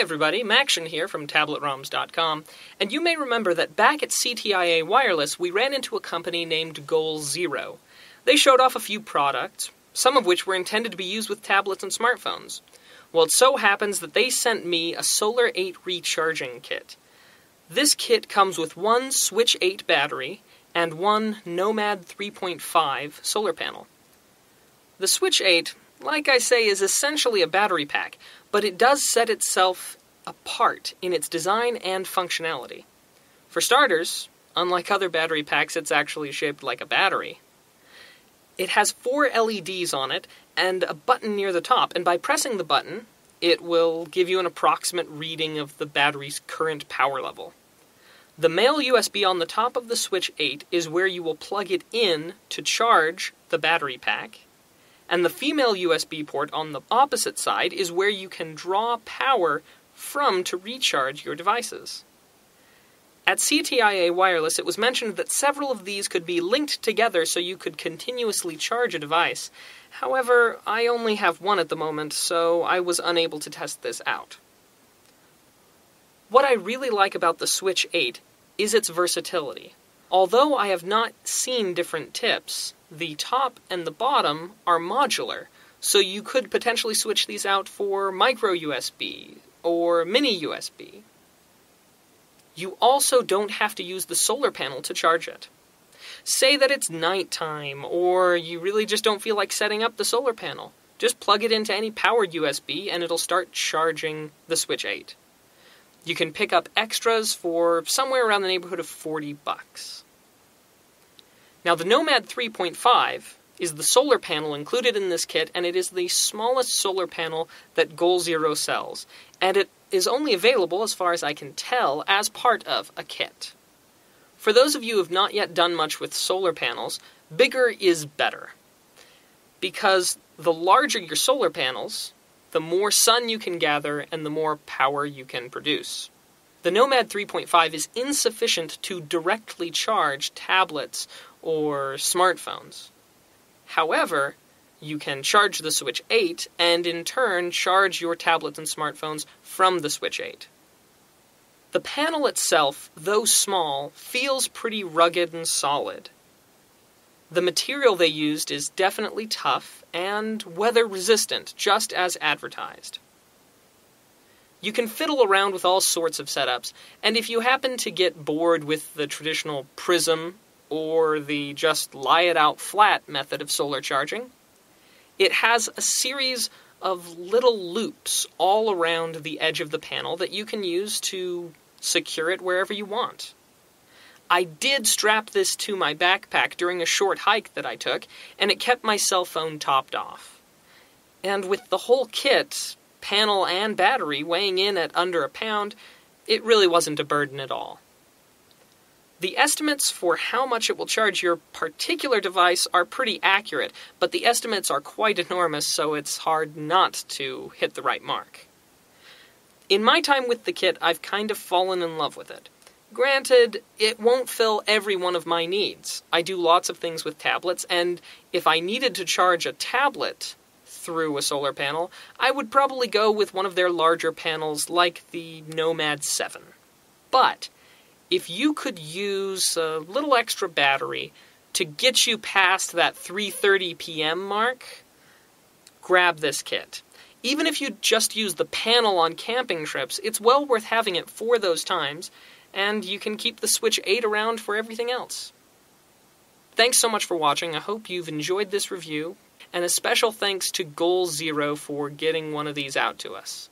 everybody, Maction here from TabletRoms.com, and you may remember that back at CTIA Wireless we ran into a company named Goal Zero. They showed off a few products, some of which were intended to be used with tablets and smartphones. Well, it so happens that they sent me a Solar 8 recharging kit. This kit comes with one Switch 8 battery and one Nomad 3.5 solar panel. The Switch 8, like I say, is essentially a battery pack, but it does set itself apart in its design and functionality. For starters, unlike other battery packs, it's actually shaped like a battery. It has 4 LEDs on it and a button near the top, and by pressing the button, it will give you an approximate reading of the battery's current power level. The male USB on the top of the Switch 8 is where you will plug it in to charge the battery pack, and the female USB port on the opposite side is where you can draw power from to recharge your devices. At CTIA Wireless, it was mentioned that several of these could be linked together so you could continuously charge a device. However, I only have one at the moment, so I was unable to test this out. What I really like about the Switch 8 is its versatility. Although I have not seen different tips, the top and the bottom are modular, so you could potentially switch these out for micro USB or mini USB. You also don't have to use the solar panel to charge it. Say that it's nighttime, or you really just don't feel like setting up the solar panel. Just plug it into any powered USB and it'll start charging the Switch 8. You can pick up extras for somewhere around the neighborhood of $40. Now, the Nomad 3.5 is the solar panel included in this kit, and it is the smallest solar panel that Goal Zero sells, and it is only available, as far as I can tell, as part of a kit. For those of you who have not yet done much with solar panels, bigger is better. Because the larger your solar panels, the more sun you can gather and the more power you can produce. The Nomad 3.5 is insufficient to directly charge tablets or smartphones. However, you can charge the Switch 8 and in turn charge your tablets and smartphones from the Switch 8. The panel itself, though small, feels pretty rugged and solid. The material they used is definitely tough and weather-resistant, just as advertised. You can fiddle around with all sorts of setups, and if you happen to get bored with the traditional prism or the just lie-it-out-flat method of solar charging, it has a series of little loops all around the edge of the panel that you can use to secure it wherever you want. I did strap this to my backpack during a short hike that I took, and it kept my cell phone topped off. And with the whole kit, panel and battery, weighing in at under a pound, it really wasn't a burden at all. The estimates for how much it will charge your particular device are pretty accurate, but the estimates are quite enormous, so it's hard not to hit the right mark. In my time with the kit, I've kind of fallen in love with it. Granted, it won't fill every one of my needs. I do lots of things with tablets, and if I needed to charge a tablet through a solar panel, I would probably go with one of their larger panels like the Nomad 7. But if you could use a little extra battery to get you past that 3:30 p.m. mark, grab this kit. Even if you just use the panel on camping trips, it's well worth having it for those times, and you can keep the Switch 8 around for everything else. Thanks so much for watching. I hope you've enjoyed this review, and a special thanks to Goal Zero for getting one of these out to us.